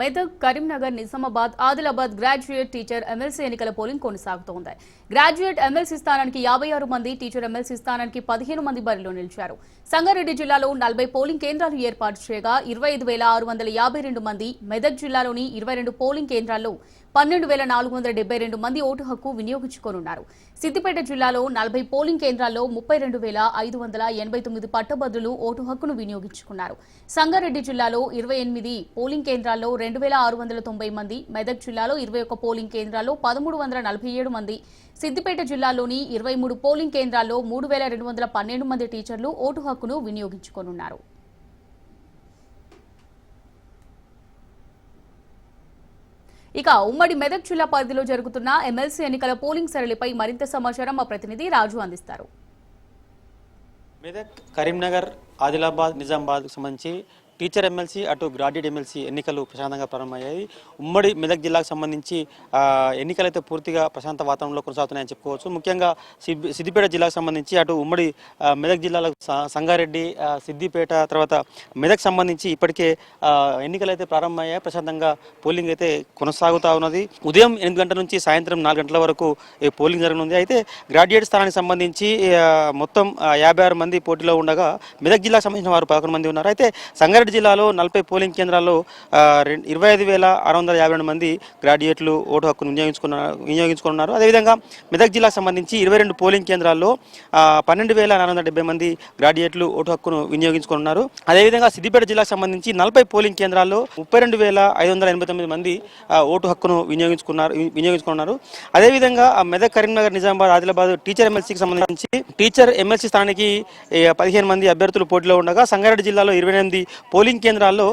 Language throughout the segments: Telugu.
Medak, Karimnagar, Nizamabad, Adilabad graduate teacher MLC ఎన్నికల పోలింగ్ కొనసాగుతోంది. గ్రాడ్యుయేట్ ఎమ్మెల్సీ స్థానానికి 56 మంది, టీచర్ ఎమ్మెల్సీ స్థానానికి 15 మంది బరిలో నిలిచారు. సంగారెడ్డి జిల్లాలో 40 పోలింగ్ కేంద్రాలు ఏర్పాటు చేయగా 25,652 మంది, మెదక్ జిల్లాలోని 22 పోలింగ్ కేంద్రాల్లో 12,472 మంది ఓటు హక్కు వినియోగించుకోనున్నారు. సిద్దిపేట జిల్లాలో 40 పోలింగ్ కేంద్రాల్లో 32,589 పట్టభద్రులు ఓటు హక్కును వినియోగించుకున్నారు. సంగారెడ్డి జిల్లాలో 28 పోలింగ్ కేంద్రాల్లో 2,690 మంది, మెదక్ జిల్లాలో 21 పోలింగ్ కేంద్రాల్లో 1,347 మంది, సిద్దిపేట జిల్లాలోని 23 పోలింగ్ కేంద్రాల్లో 3,212 మంది టీచర్లు ఓటు హక్కును వినియోగించుకోనున్నారు. ఇక ఉమ్మడి మెదక్ జిల్లా పరిధిలో జరుగుతున్న ఎమ్మెల్సీ ఎన్నికల పోలింగ్ సరళిపై మరింత సమాచారం మా ప్రతినిధి రాజు అందిస్తారు. మెదక్, కరీంనగర్, ఆదిలాబాద్, నిజామాబాద్కు సంబంధించి టీచర్ ఎమ్మెల్సీ అటు గ్రాడ్యుయేట్ ఎమ్మెల్సీ ఎన్నికలు ప్రశాంతంగా ప్రారంభమయ్యాయి. ఉమ్మడి మెదక్ జిల్లాకు సంబంధించి ఎన్నికలైతే పూర్తిగా ప్రశాంత వాతావరణంలో కొనసాగుతున్నాయని చెప్పుకోవచ్చు. ముఖ్యంగా సిద్దిపేట జిల్లాకు సంబంధించి అటు ఉమ్మడి మెదక్ జిల్లాలో సంగారెడ్డి, సిద్దిపేట తర్వాత మెదక్ సంబంధించి ఇప్పటికే ఎన్నికలైతే ప్రారంభమయ్యాయి. ప్రశాంతంగా పోలింగ్ అయితే కొనసాగుతూ ఉన్నది. ఉదయం 8 గంటల నుంచి సాయంత్రం 4 గంటల వరకు పోలింగ్ జరగనుంది. అయితే గ్రాడ్యుయేట్ స్థానానికి సంబంధించి మొత్తం 56 మంది పోటీలో ఉండగా మెదక్ జిల్లాకు సంబంధించిన వారు 11 మంది ఉన్నారు. అయితే సంగారెడ్డి జిల్లాలో 40 పోలింగ్ కేంద్రాల్లో 25,652 మంది గ్రాడ్యుయేట్లు ఓటు హక్కును వినియోగించుకున్నారు. అదేవిధంగా మెదక్ జిల్లాకు సంబంధించి 22 పోలింగ్ కేంద్రాల్లో 12,470 మంది గ్రాడ్యుయేట్లు ఓటు హక్కును వినియోగించుకున్నారు. అదేవిధంగా సిద్దిపేట జిల్లాకు సంబంధించి 40 పోలింగ్ కేంద్రాల్లో 32,589 మంది ఓటు హక్కును వినియోగించుకున్నారు. అదేవిధంగా మెదక్, కరీంనగర్, నిజామాబాద్, ఆదిలాబాద్ టీచర్ ఎమ్మెల్సీకి సంబంధించి టీచర్ ఎమ్మెల్సీ స్థానానికి 15 మంది అభ్యర్థులు పోటీలో ఉండగా సంగారెడ్డి జిల్లాలో 28 పోలింగ్ కేంద్రాల్లో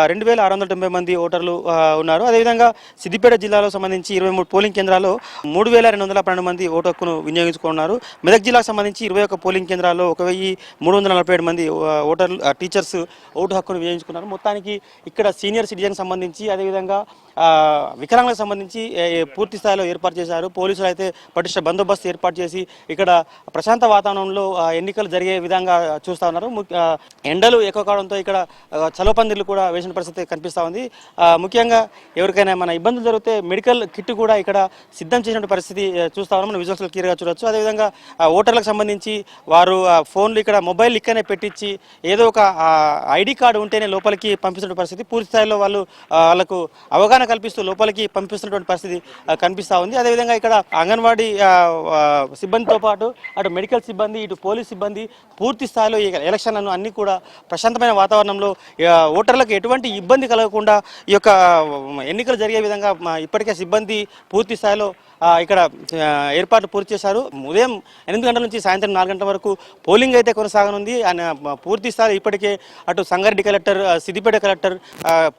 2,690 మంది ఓటర్లు ఉన్నారు. అదేవిధంగా సిద్దిపేట జిల్లాలో సంబంధించి 23 పోలింగ్ కేంద్రాల్లో 3,212 మంది ఓటు హక్కును వినియోగించుకున్నారు. మెదక్ జిల్లాకు సంబంధించి 21 పోలింగ్ కేంద్రాల్లో 1,347 మంది ఓటర్లు టీచర్స్ ఓటు హక్కును వినియోగించుకున్నారు. మొత్తానికి ఇక్కడ సీనియర్ సిటిజన్ సంబంధించి అదేవిధంగా వికలాంగులకు సంబంధించి పూర్తి స్థాయిలో ఏర్పాటు చేశారు. పోలీసులు అయితే పటిష్ట బందోబస్తు ఏర్పాటు చేసి ఇక్కడ ప్రశాంత వాతావరణంలో ఎన్నికలు జరిగే విధంగా చూస్తూ ఉన్నారు. ఎండలు ఎక్కువ కావడంతో ఇక్కడ చలపందిర్లు కూడా వేసిన పరిస్థితి కనిపిస్తూ ఉంది. ముఖ్యంగా ఎవరికైనా మన ఇబ్బందులు జరిగితే మెడికల్ కిట్ కూడా ఇక్కడ సిద్ధం చేసిన పరిస్థితి చూస్తా ఉన్నాం. మనం విజువల్స్ క్లియర్గా చూడొచ్చు. అదేవిధంగా ఓటర్లకు సంబంధించి వారు ఫోన్లు ఇక్కడ మొబైల్ ఇక్కడనే పెట్టించి ఏదో ఒక ఐడి కార్డు ఉంటేనే లోపలికి పంపిస్తున్న పరిస్థితి, పూర్తి స్థాయిలో వాళ్ళకు అవగాహన కల్పిస్తూ లోపలికి పంపిస్తున్నటువంటి పరిస్థితి కనిపిస్తూ ఉంది. అదేవిధంగా ఇక్కడ అంగన్వాడీ సిబ్బందితో పాటు అటు మెడికల్ సిబ్బంది, ఇటు పోలీస్ సిబ్బంది పూర్తి స్థాయిలో ఈ ఎలక్షన్లను అన్ని కూడా ప్రశాంతమైన వాతావరణంలో ఓటర్లకు ఎటువంటి ఇబ్బంది కలగకుండా ఈ యొక్క ఎన్నికలు జరిగే విధంగా ఇప్పటికే సిబ్బంది పూర్తి స్థాయిలో ఇక్కడ ఏర్పాట్లు పూర్తి చేశారు. ఉదయం 8 గంటల నుంచి సాయంత్రం 4 గంటల వరకు పోలింగ్ అయితే కొనసాగనుంది. పూర్తి స్థాయి ఇప్పటికే అటు Sangareddy collector, Siddipet collector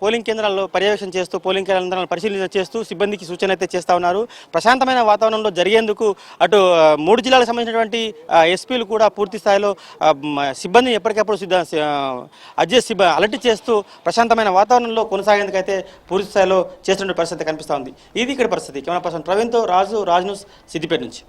polling కేంద్రాల్లో పర్యవేక్షణ చేస్తూ పోలింగ్ కేంద్రాలను పరిశీలన చేస్తూ సిబ్బందికి సూచన అయితే చేస్తూ ఉన్నారు. ప్రశాంతమైన వాతావరణంలో జరిగేందుకు అటు 3 జిల్లాలకు సంబంధించినటువంటి ఎస్పీలు కూడా పూర్తి స్థాయిలో సిబ్బందిని ఎప్పటికప్పుడు అలర్ట్ చేస్తూ ప్రశాంతమైన వాతావరణంలో కొనసాగేందుకు అయితే పూర్తి స్థాయిలో చేస్తున్న పరిస్థితి కనిపిస్తూ ఉంది. ఇది ఇక్కడ పరిస్థితి. కెమెరా పర్సన్ ప్రవీణ్తో రాజు, రాజ్ న్యూస్, సిద్దిపేట నుంచి.